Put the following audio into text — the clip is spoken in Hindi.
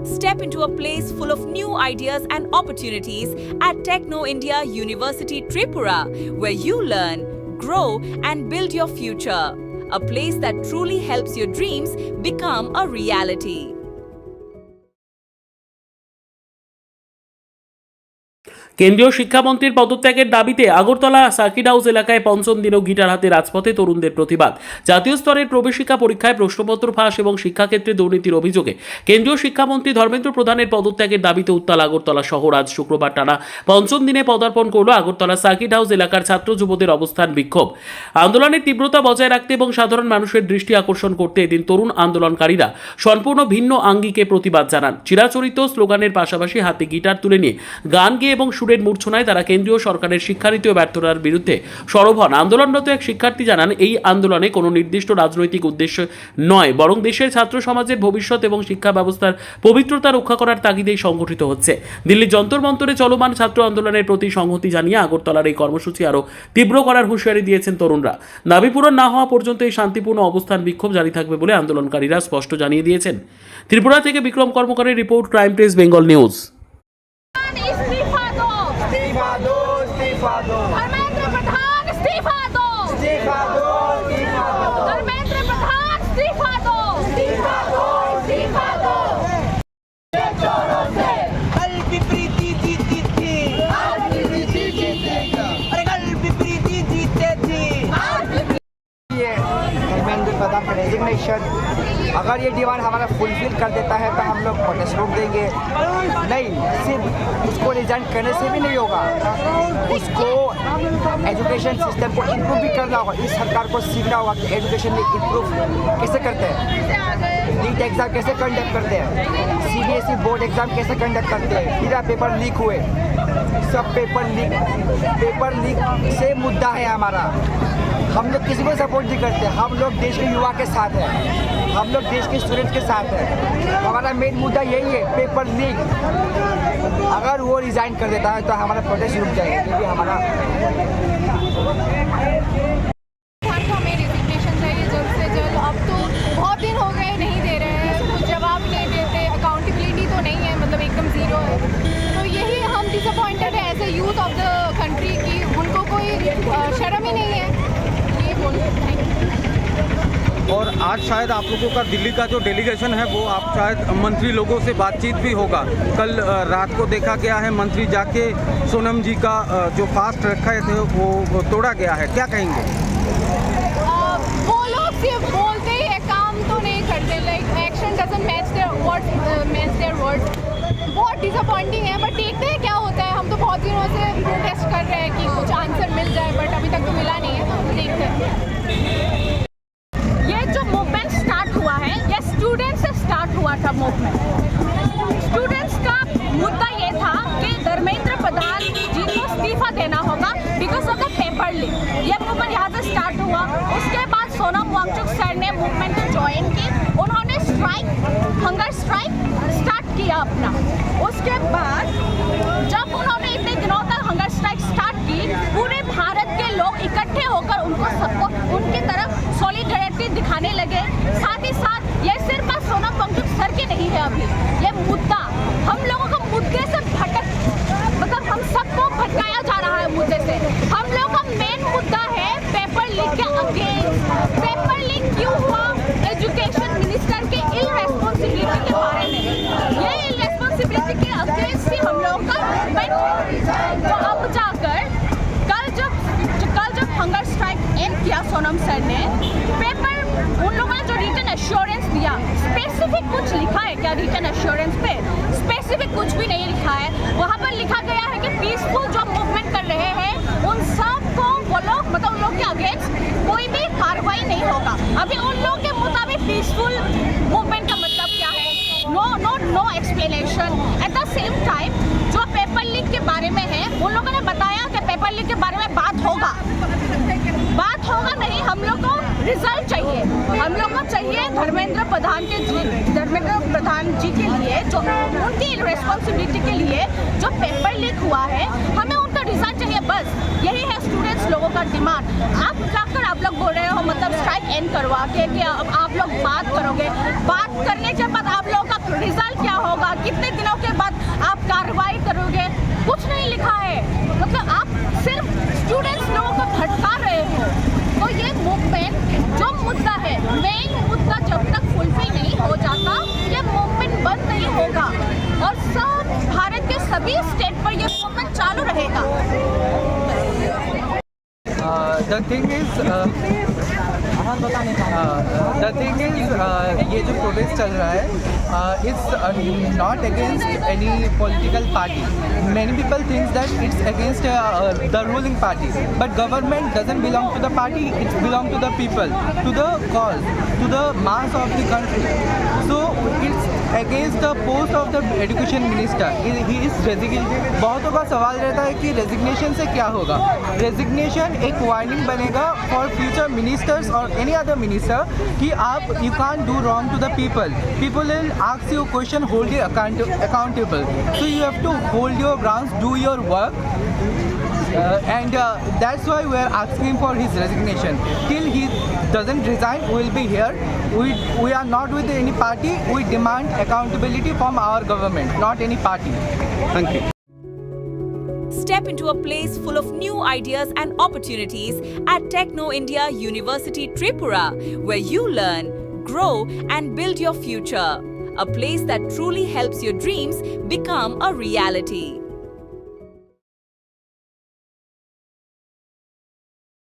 Step into a place full of new ideas and opportunities at Techno India University Tripura, where you learn, grow, and build your future. A place that truly helps your dreams become a reality. কেন্দ্রীয় শিক্ষামন্ত্রীর পদত্যাগের দাবিতে আগরতলা সার্কিট হাউস এলাকায় পঞ্চম দিনও গিটার হাতে রাজপথে তরুণদের প্রতিবাদ। জাতীয় স্তরের প্রবেশিকা পরীক্ষায় প্রশ্নপত্র ফাঁস এবং শিক্ষাক্ষেত্রে দুর্নীতির অভিযোগে কেন্দ্রীয় শিক্ষামন্ত্রী ধর্মেন্দ্র প্রধানের পদত্যাগের দাবিতে উত্তাল আগরতলা শহর। আজ শুক্রবার টানা পঞ্চম দিনে পদার্পণ করল আগরতলা সার্কিট হাউস এলাকার ছাত্র যুবদের অবস্থান বিক্ষোভ। আন্দোলনের তীব্রতা বজায় রাখতে এবং সাধারণ মানুষের দৃষ্টি আকর্ষণ করতে এদিন তরুণ আন্দোলনকারীরা সম্পূর্ণ ভিন্ন আঙ্গিকে প্রতিবাদ জানান। চিরাচরিত স্লোগানের পাশাপাশি হাতে গিটার তুলে নিয়ে গান গেয়ে এবং সুরের মূর্ছনায় তারা কেন্দ্রীয় সরকারের শিক্ষানীতি ও ব্যর্থতার বিরুদ্ধে সরব হন। আন্দোলনরত এক শিক্ষার্থী জানান, এই আন্দোলনে কোনো নির্দিষ্ট রাজনৈতিক উদ্দেশ্য নয়, বরং দেশের ছাত্র সমাজের ভবিষ্যৎ এবং শিক্ষা ব্যবস্থার পবিত্রতা রক্ষা করার তাগিদেই সংগঠিত হচ্ছে। দিল্লির যন্তর মন্তরে চলমান ছাত্র আন্দোলনের প্রতি সংহতি জানিয়ে আগরতলার এই কর্মসূচি আরও তীব্র করার হুঁশিয়ারি দিয়েছেন তরুণরা। দাবি পূরণ না হওয়া পর্যন্ত এই শান্তিপূর্ণ অবস্থান বিক্ষোভ জারি থাকবে বলে আন্দোলনকারীরা স্পষ্ট জানিয়ে দিয়েছেন। ত্রিপুরা থেকে বিক্রম কর্মকারের report, crime press Bengal news. Dharmendra Pradhan इस्तीफा दो, इस्तीफा दो, इस्तीफा दो। धर्मेंद्र प्रधान इस्तीफा दो, इस्तीफा दो, इस्तीफा दो। चोरों से कल विपरीती जीती थी, आज विपरीती जीतेगी। अरे कल विपरीती जीते थी, आज ये धर्मेंद्र प्रधान का रेजिग्नेशन, अगर ये डिमांड हमारा फुलफिल कर देता है तो हम लोग प्रोटेस्ट रोक देंगे। नहीं, सिर्फ उसको रिजाइन करने से भी नहीं होगा, उसको एजुकेशन सिस्टम को इम्प्रूव भी करना होगा। इस सरकार को सीखना होगा कि एजुकेशन में इम्प्रूव कैसे करते हैं, नीट एग्ज़ाम कैसे कंडक्ट करते हैं, CBSE बोर्ड एग्ज़ाम कैसे कंडक्ट करते हैं। मेरा पेपर लीक हुए, सब पेपर लीक से मुद्दा है हमारा। हम लोग किसी को सपोर्ट नहीं करते, हम लोग देश के युवा के साथ हैं, हम लोग देश के स्टूडेंट्स के साथ हैं। हमारा मेन मुद्दा यही है, पेपर लीक। अगर वो रिज़ाइन कर देता है तो हमारा प्रोटेस्ट रुक जाएगा, क्योंकि हमारा हमें रेजिग्नेशन चाहिए जल्द से जल्द। अब तो बहुत दिन हो गए नहीं दे रहे हैं, कुछ जवाब नहीं देते, अकाउंटेबिलिटी तो नहीं है, मतलब एकदम ज़ीरो है। तो यही हम डिसअपॉइंटेड है as a youth of the country की, उनको कोई शर्म ही नहीं है। ये बोलते हैं। और आज शायद आप लोगों का दिल्ली का जो डेलीगेशन है वो आप शायद मंत्री लोगों से बातचीत भी होगा। कल रात को देखा गया है मंत्री जाके सोनम जी का जो फास्ट रखे थे वो तोड़ा गया है, क्या कहेंगे? वो लोग सिर्फ बोलते ही है, काम तो नहीं करते। Like action doesn't match their words. बहुत डिसअपॉइंटिंग है, बट देखते हैं क्या होता है। हम तो बहुत दिनों से प्रोटेस्ट कर रहे हैं कि कुछ आंसर मिल जाए, बट अभी तक तो मिला नहीं है, तो देखते हैं। ये जो मूवमेंट स्टार्ट हुआ है, ये स्टूडेंट्स से स्टार्ट हुआ था मूवमेंट। स्टूडेंट्स का मुद्दा ये था कि धर्मेंद्र प्रधान जी को इस्तीफा देना होगा because of the paper leak. ये मूवमेंट यहाँ से स्टार्ट हुआ। उसके बाद सोनम वांगचुक सर ने मूवमेंट को ज्वाइन की, उन्होंने स्ट्राइक, हंगर स्ट्राइक स्टार्ट किया अपना। उसके बाद जब उन्होंने इतने दिनों तक हंगर स्ट्राइक स्टार्ट की, पूरे भारत के लोग इकट्ठे होकर उनको सबको उनकी तरफ सॉलिडेरिटी दिखाने लगे। साथ ही साथ ये सिर्फ सोनम वांगचुक सर के नहीं है, अभी ये मुद्दा हम लोगों को मुद्दे से मतलब हम सबको भटकाया जा रहा है मुद्दे से। हम लोग का मेन मुद्दा है पेपर लीक के अगेंस्ट। पेपर लीक क्यों हुआ? एजुकेशन मिनिस्टर के इलरेस्पॉन्सिबिलिटी के बारे में, ये इलरेस्पॉन्सिबिलिटी के अगेंस्ट ही हम लोग का मूवमेंट। तो अब जाकर कल जब हंगर स्ट्राइक एंड किया सोनम सर ने, पेपर उन लोगों ने जो रिटन एश्योरेंस दिया, स्पेसिफिक कुछ लिखा है क्या रिटन एश्योरेंस पे? स्पेसिफिक कुछ भी नहीं लिखा है। वहाँ पर लिखा गया है कि पीसफुल जो मूवमेंट कर रहे हैं उन सब को वो लोग मतलब उन लोग के अगेंस्ट कोई भी कार्रवाई नहीं होगा। अभी उन लोग के मुताबिक पीसफुल मूवमेंट का मतलब क्या है? No explanation. At the same time जो पेपर लीक के बारे में है, उन लोगों ने बताया कि पेपर लीक के बारे में बात होगा नहीं, हम लोग को रिजल्ट चाहिए। हम लोग को चाहिए धर्मेंद्र प्रधान जी के लिए, जो उनकी रिस्पॉन्सिबिलिटी के लिए जो पेपर लीक हुआ है, हमें उनका रिजल्ट चाहिए। बस यही है स्टूडेंट्स लोगों का डिमांड। आप जाकर आप लोग बोल रहे हो मतलब स्ट्राइक एंड करवा के कि अब आप लोग बात करोगे, बात करने के बाद आप लोगों का रिजल्ट क्या होगा, तभी स्टेट पर ये मूवमेंट चालू रहेगा। The thing is, ये जो प्रोटेस्ट चल रहा है, it's not against any political party. Many people think that it's against the ruling party, but government doesn't belong to the party. It belongs to the people, to the cause, to the mass of the country. So it's against the post of the education minister. He is resigning. बहुतों का सवाल रहता है कि रेजिग्नेशन से क्या होगा। रेजिग्नेशन एक वार्निंग बनेगा फॉर फ्यूचर मिनिस्टर्स और एनी अदर मिनिस्टर कि आप you can't do wrong to the people will ask you question, hold you accountable, so you have to hold your grounds, do your work, and that's why we are asking for his resignation. Till he doesn't resign, we will be here. We are not with any party. We demand accountability from our government, not any party. Thank you. Step into a place full of new ideas and opportunities at Techno India University Tripura, where you learn, grow, and build your future. A place that truly helps your dreams become a reality.